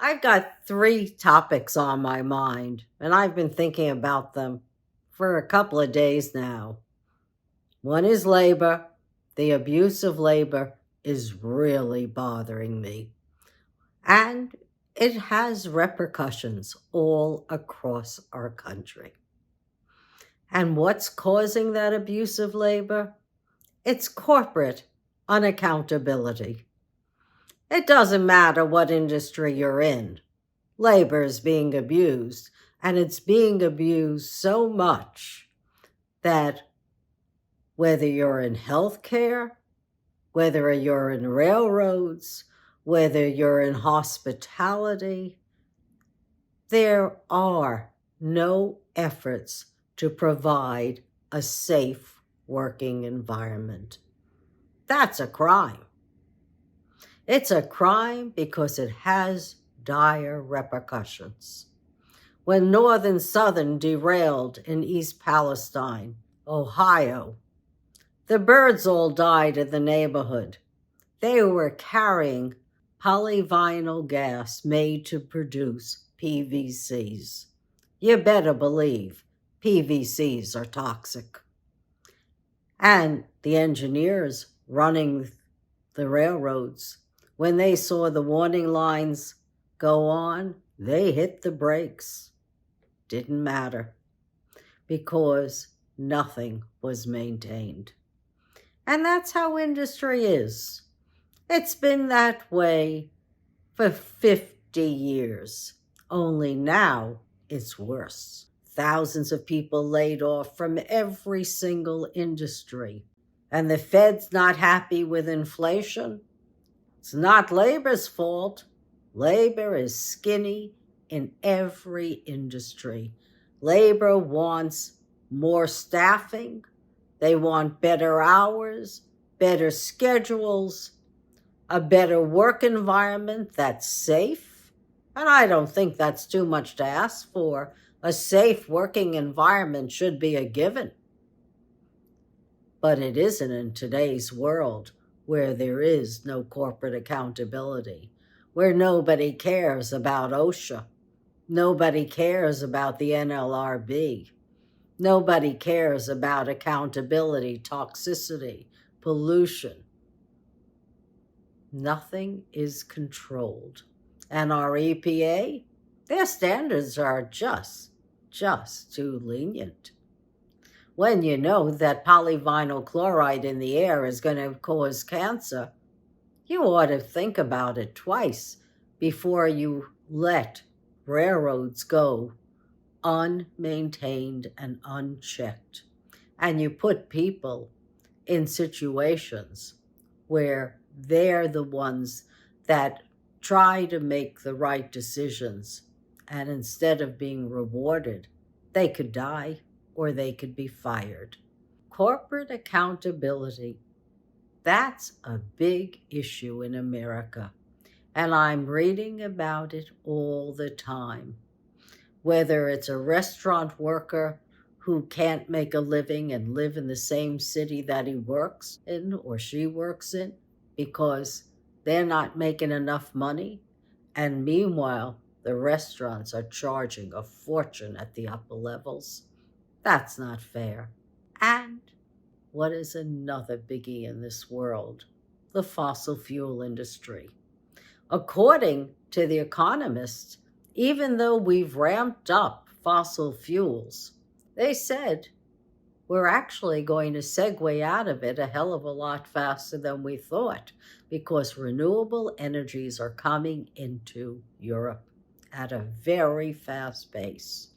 I've got 3 topics on my mind, and I've been thinking about them for a couple of days now. One is labor. The abuse of labor is really bothering me. And it has repercussions all across our country. And what's causing that abuse of labor? It's corporate unaccountability. It doesn't matter what industry you're in. Labor is being abused, and it's being abused so much that whether you're in healthcare, whether you're in railroads, whether you're in hospitality, there are no efforts to provide a safe working environment. That's a crime. It's a crime because it has dire repercussions. When Northern Southern derailed in East Palestine, Ohio, the birds all died in the neighborhood. They were carrying polyvinyl gas made to produce PVCs. You better believe PVCs are toxic. And the engineers running the railroads, when they saw the warning lines go on, they hit the brakes. Didn't matter, because nothing was maintained. And that's how industry is. It's been that way for 50 years. Only now it's worse. Thousands of people laid off from every single industry. And the Fed's not happy with inflation. It's not labor's fault. Labor is skinny in every industry. Labor wants more staffing. They want better hours, better schedules, a better work environment that's safe. And I don't think that's too much to ask for. A safe working environment should be a given. But it isn't in today's world, where there is no corporate accountability, where nobody cares about OSHA, nobody cares about the NLRB, nobody cares about accountability, toxicity, pollution. Nothing is controlled. And our EPA, their standards are just too lenient. When you know that polyvinyl chloride in the air is going to cause cancer, you ought to think about it twice before you let railroads go unmaintained and unchecked. And you put people in situations where they're the ones that try to make the right decisions, and instead of being rewarded, they could die or they could be fired. Corporate accountability, that's a big issue in America, and I'm reading about it all the time. Whether it's a restaurant worker who can't make a living and live in the same city that he works in or she works in because they're not making enough money, and meanwhile, the restaurants are charging a fortune at the upper levels. That's not fair. And what is another biggie in this world? The fossil fuel industry. According to the Economist, even though we've ramped up fossil fuels, they said we're actually going to segue out of it a hell of a lot faster than we thought, because renewable energies are coming into Europe at a very fast pace.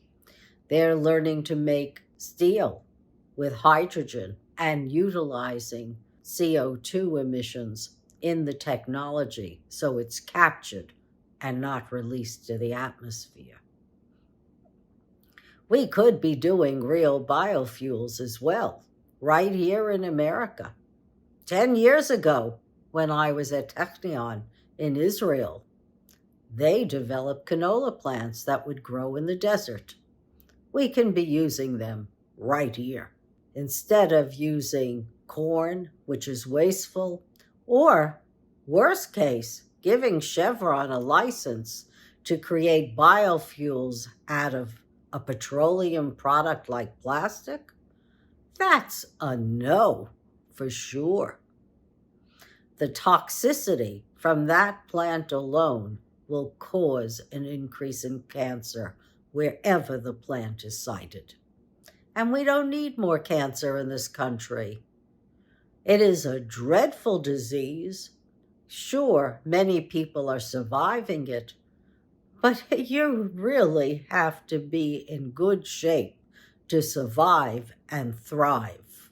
They're learning to make steel with hydrogen and utilizing CO2 emissions in the technology so it's captured and not released to the atmosphere. We could be doing real biofuels as well, right here in America. 10 years ago, when I was at Technion in Israel, they developed canola plants that would grow in the desert. We can be using them right here, instead of using corn, which is wasteful, or, worst case, giving Chevron a license to create biofuels out of a petroleum product like plastic, that's a no for sure. The toxicity from that plant alone will cause an increase in cancer wherever the plant is sited. And we don't need more cancer in this country. It is a dreadful disease. Sure, many people are surviving it, but you really have to be in good shape to survive and thrive.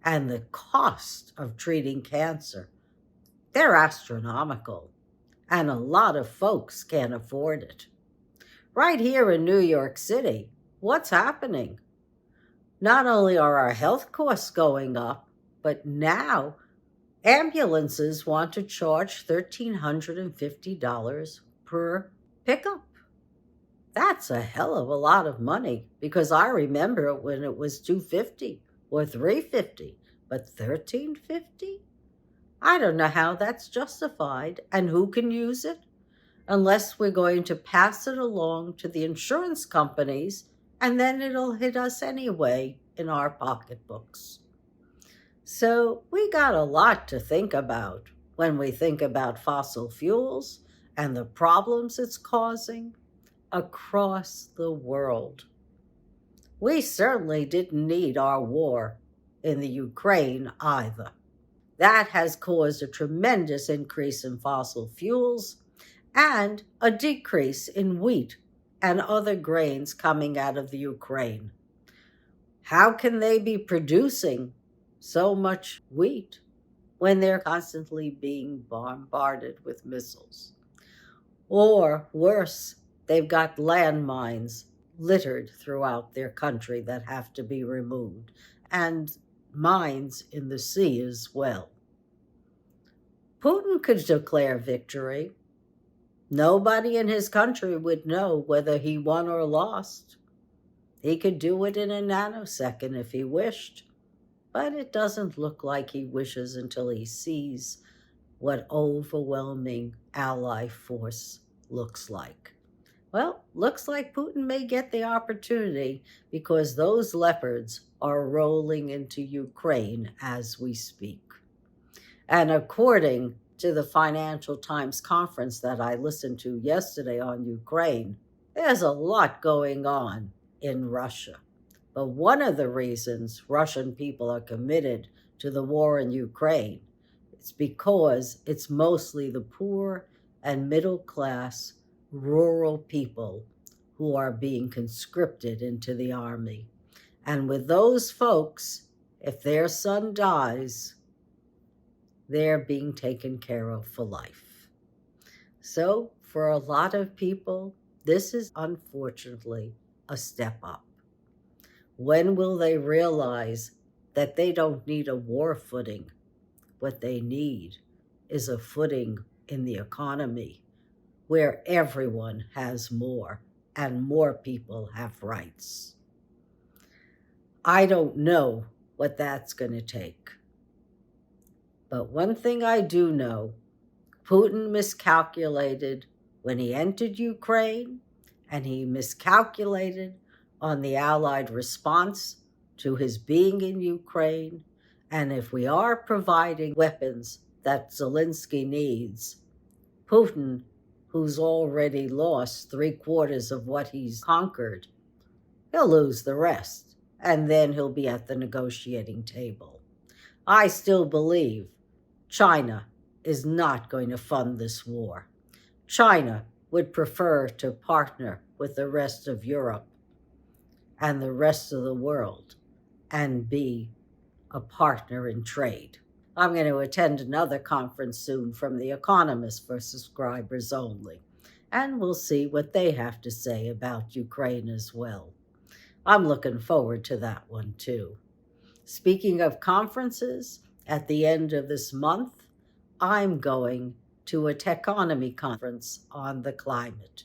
And the cost of treating cancer, they're astronomical, and a lot of folks can't afford it. Right here in New York City, what's happening? Not only are our health costs going up, but now ambulances want to charge $1,350 per pickup. That's a hell of a lot of money, because I remember when it was $250 or $350, but $1,350? I don't know how that's justified and who can use it, unless we're going to pass it along to the insurance companies, and then it'll hit us anyway in our pocketbooks. So we got a lot to think about when we think about fossil fuels and the problems it's causing across the world. We certainly didn't need our war in the Ukraine either. That has caused a tremendous increase in fossil fuels and a decrease in wheat and other grains coming out of the Ukraine. How can they be producing so much wheat when they're constantly being bombarded with missiles? Or worse, they've got landmines littered throughout their country that have to be removed, and mines in the sea as well. Putin could declare victory. Nobody in his country would know whether he won or lost. He could do it in a nanosecond if he wished, but it doesn't look like he wishes until he sees what overwhelming ally force looks like. Well, looks like Putin may get the opportunity, because those leopards are rolling into Ukraine as we speak. And according to the Financial Times conference that I listened to yesterday on Ukraine, there's a lot going on in Russia. But one of the reasons Russian people are committed to the war in Ukraine is because it's mostly the poor and middle class rural people who are being conscripted into the army. And with those folks, if their son dies, they're being taken care of for life. So for a lot of people, this is unfortunately a step up. When will they realize that they don't need a war footing? What they need is a footing in the economy where everyone has more and more people have rights. I don't know what that's going to take. But one thing I do know, Putin miscalculated when he entered Ukraine, and he miscalculated on the Allied response to his being in Ukraine. And if we are providing weapons that Zelensky needs, Putin, who's already lost 3/4 of what he's conquered, he'll lose the rest, and then he'll be at the negotiating table. I still believe China is not going to fund this war. China would prefer to partner with the rest of Europe and the rest of the world and be a partner in trade. I'm going to attend another conference soon from the Economist for subscribers only, and we'll see what they have to say about Ukraine as well. I'm looking forward to that one too. Speaking of conferences, at the end of this month, I'm going to a Techonomy conference on the climate,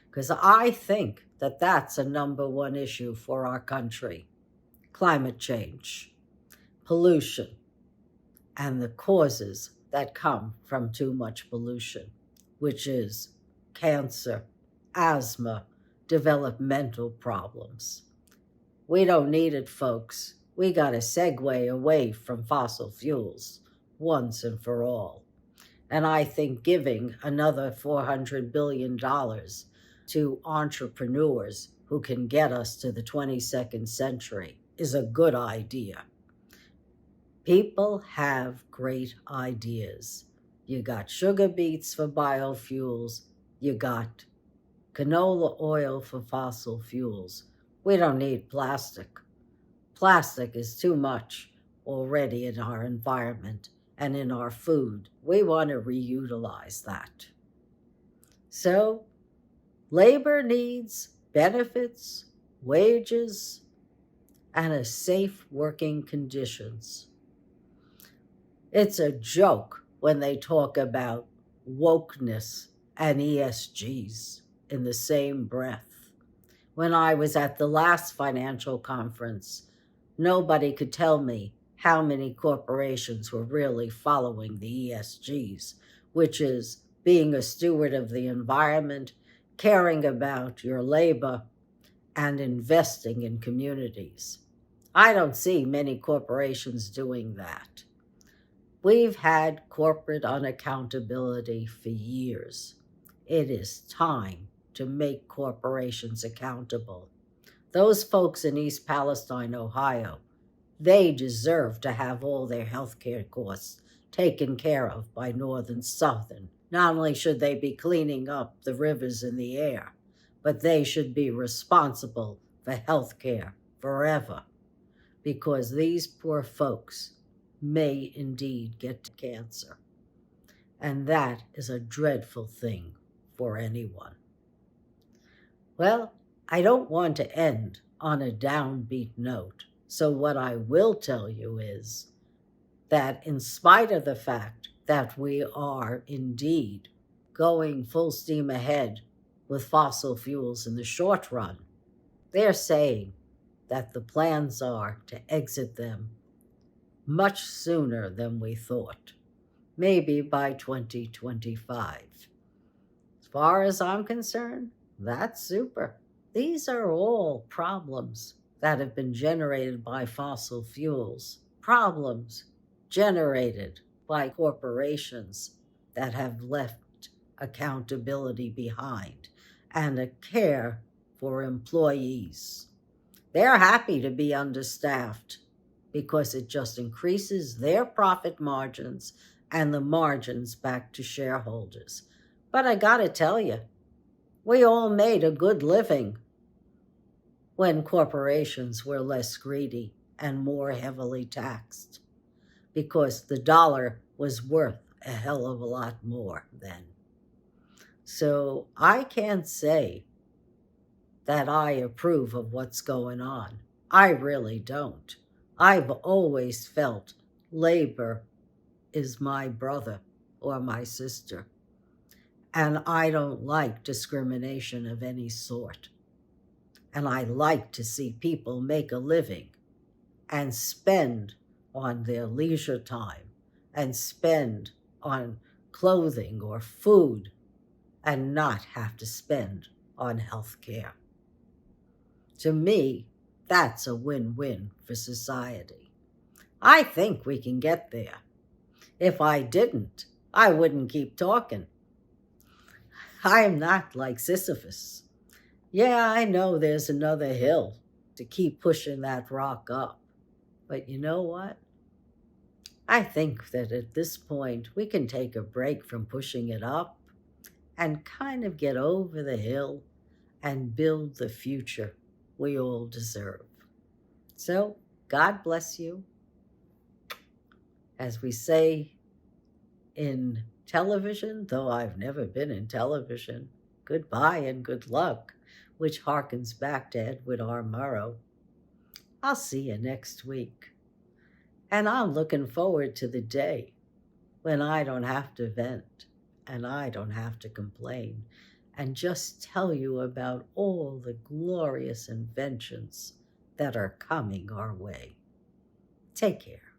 because I think that that's a number one issue for our country. Climate change, pollution, and the causes that come from too much pollution, which is cancer, asthma, developmental problems. We don't need it, folks. We got to segue away from fossil fuels once and for all. And I think giving another $400 billion to entrepreneurs who can get us to the 22nd century is a good idea. People have great ideas. You got sugar beets for biofuels. You got canola oil for fossil fuels. We don't need plastic. Plastic is too much already in our environment and in our food. We want to reutilize that. So, labor needs benefits, wages, and a safe working conditions. It's a joke when they talk about wokeness and ESGs in the same breath. When I was at the last financial conference, nobody could tell me how many corporations were really following the ESGs, which is being a steward of the environment, caring about your labor, and investing in communities. I don't see many corporations doing that. We've had corporate unaccountability for years. It is time to make corporations accountable. Those folks in East Palestine, Ohio, they deserve to have all their health care costs taken care of by Northern Southern. Not only should they be cleaning up the rivers and the air, but they should be responsible for health care forever, because these poor folks may indeed get cancer. And that is a dreadful thing for anyone. Well, I don't want to end on a downbeat note. So what I will tell you is that in spite of the fact that we are indeed going full steam ahead with fossil fuels in the short run, they're saying that the plans are to exit them much sooner than we thought, maybe by 2025. As far as I'm concerned, that's super. These are all problems that have been generated by fossil fuels, problems generated by corporations that have left accountability behind and a care for employees. They're happy to be understaffed because it just increases their profit margins and the margins back to shareholders. But I gotta tell you, we all made a good living when corporations were less greedy and more heavily taxed, because the dollar was worth a hell of a lot more then. So I can't say that I approve of what's going on. I really don't. I've always felt labor is my brother or my sister, and I don't like discrimination of any sort. And I like to see people make a living and spend on their leisure time and spend on clothing or food and not have to spend on health care. To me, that's a win-win for society. I think we can get there. If I didn't, I wouldn't keep talking. I am not like Sisyphus. Yeah, I know there's another hill to keep pushing that rock up. But you know what? I think that at this point, we can take a break from pushing it up and kind of get over the hill and build the future we all deserve. So, God bless you. As we say in television, though I've never been in television, goodbye and good luck, which harkens back to Edward R. Murrow. I'll see you next week. And I'm looking forward to the day when I don't have to vent and I don't have to complain and just tell you about all the glorious inventions that are coming our way. Take care.